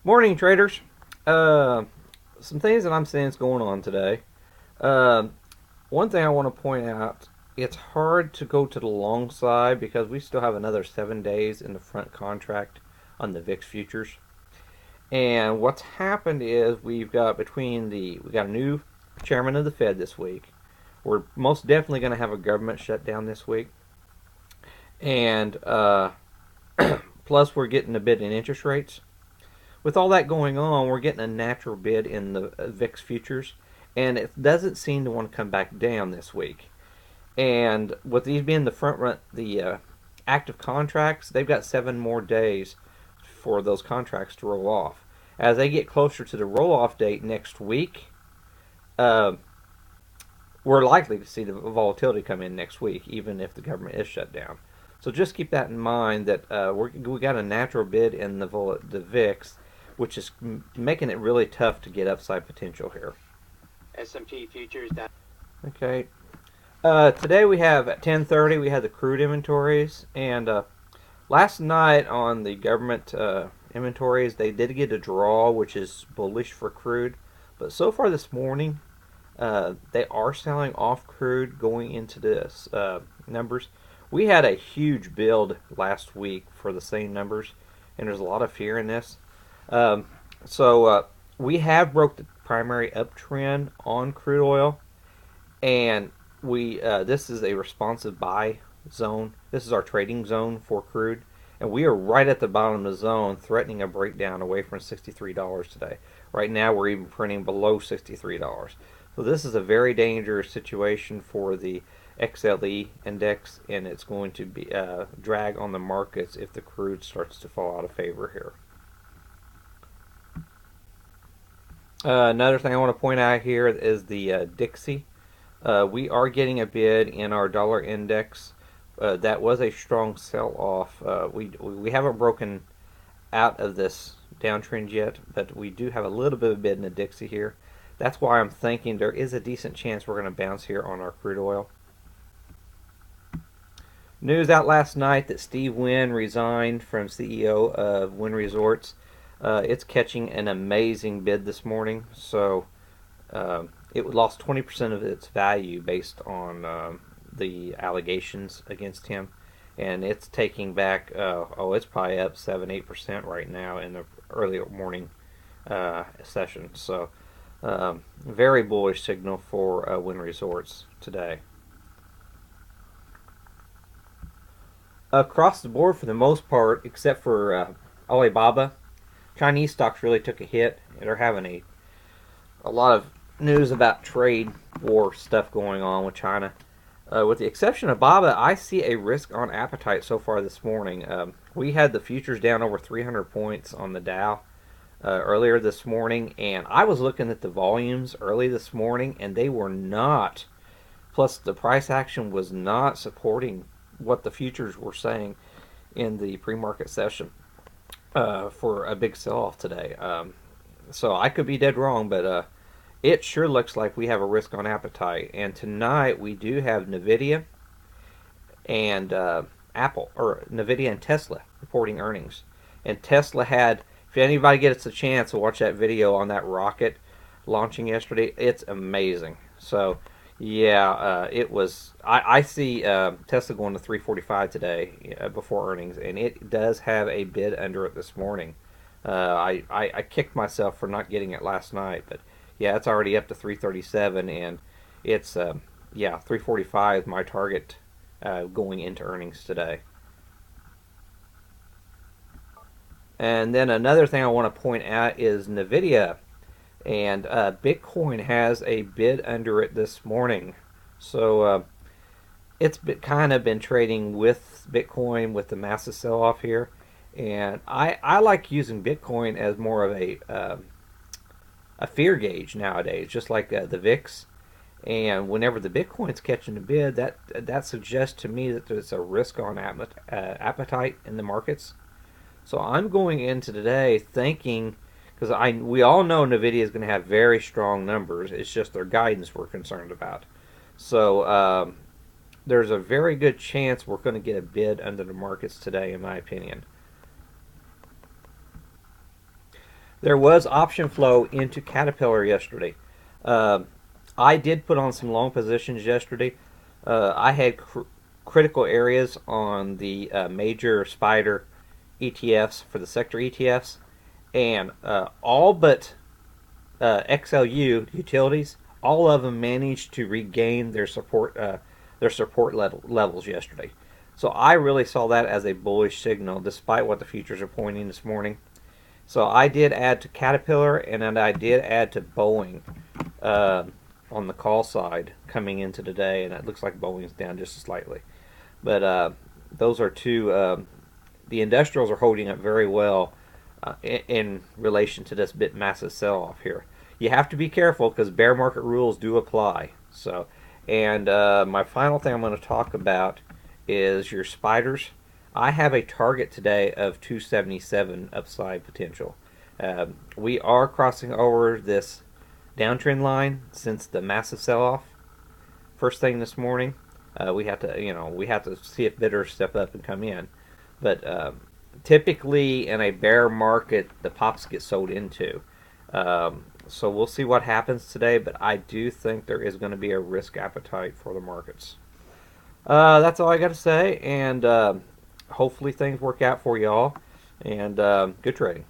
Morning, traders. Uh, some things that I'm seeing is going on today. Uh, One thing I want to point out: it's hard to go to the long side because we still have another 7 days in the front contract on the VIX futures. And what's happened is we got a new chairman of the Fed this week. We're most definitely going to have a government shutdown this week, and plus we're getting a bid in interest rates. With all that going on, we're getting a natural bid in the VIX futures, and it doesn't seem to want to come back down this week. And with these being the front run, the active contracts, they've got 7 more days for those contracts to roll off. As they get closer to the roll off date next week, uh, we're likely to see the volatility come in next week, even if the government is shut down. So just keep that in mind that we got a natural bid in the VIX, which is making it really tough to get upside potential here. S&P futures down. Okay. Today we have at 10:30 we had the crude inventories, and last night on the government inventories they did get a draw, which is bullish for crude. But so far this morning, they are selling off crude going into this numbers. We had a huge build last week for the same numbers, and there's a lot of fear in this. Um, so we have broke the primary uptrend on crude oil, and we this is a responsive buy zone. This is our trading zone for crude, and we are right at the bottom of the zone, threatening a breakdown away from $63 today. Right now, we're even printing below $63. So this is a very dangerous situation for the XLE index, and it's going to be drag on the markets if the crude starts to fall out of favor here. Another thing I want to point out here is the Dixie. We are getting a bid in our dollar index. That was a strong sell-off. We haven't broken out of this downtrend yet, but we do have a little bit of a bid in the Dixie here. That's why I'm thinking there is a decent chance we're going to bounce here on our crude oil. News out last night that Steve Wynn resigned from CEO of Wynn Resorts. It's catching an amazing bid this morning, so it lost 20% of its value based on the allegations against him, and it's taking back. It's probably up 7-8% right now in the early morning session. So, very bullish signal for Wynn Resorts today. Across the board, for the most part, except for Alibaba, Chinese stocks really took a hit. They're having a lot of news about trade war stuff going on with China. With the exception of Baba, I see a risk on appetite so far this morning. We had the futures down over 300 points on the Dow earlier this morning, and I was looking at the volumes early this morning, and they were not. Plus, the price action was not supporting what the futures were saying in the pre-market session for a big sell-off today. So I could be dead wrong, but it sure looks like we have a risk on appetite. And tonight we do have Nvidia and Apple, or Nvidia and Tesla reporting earnings. And Tesla had, if anybody gets a chance to watch that video on that rocket launching yesterday, it's amazing. So yeah, it was. I see Tesla going to 345 today before earnings, and it does have a bid under it this morning. I kicked myself for not getting it last night, but yeah, it's already up to 337, and it's 345 is my target going into earnings today. And then another thing I want to point out is Nvidia, and Bitcoin has a bid under it this morning. So it's kind of been trading with Bitcoin with the massive sell-off here, and I like using Bitcoin as more of a fear gauge nowadays, just like the VIX. And whenever the Bitcoin's catching a bid, that suggests to me that there's a risk on appetite in the markets. So I'm going into today thinking, because we all know Nvidia is going to have very strong numbers. It's just their guidance we're concerned about. So there's a very good chance we're going to get a bid under the markets today, in my opinion. There was option flow into Caterpillar yesterday. Uh, I did put on some long positions yesterday. I had critical areas on the major spider ETFs for the sector ETFs, and all but XLU utilities, all of them managed to regain their support levels yesterday. So I really saw that as a bullish signal, despite what the futures are pointing this morning. So I did add to Caterpillar, and then I did add to Boeing uh, on the call side coming into today, and it looks like Boeing's down just slightly. But those are two. The industrials are holding up very well in relation to this bit massive sell-off here. You have to be careful because bear market rules do apply. So, and my final thing I'm going to talk about is your spiders. I have a target today of 277 upside potential. We are crossing over this downtrend line since the massive sell-off first thing this morning. We have to, we have to see if bidders step up and come in. But typically in a bear market, the pops get sold into. So we'll see what happens today, but I do think there is going to be a risk appetite for the markets. That's all I got to say, and hopefully things work out for y'all, and good trading.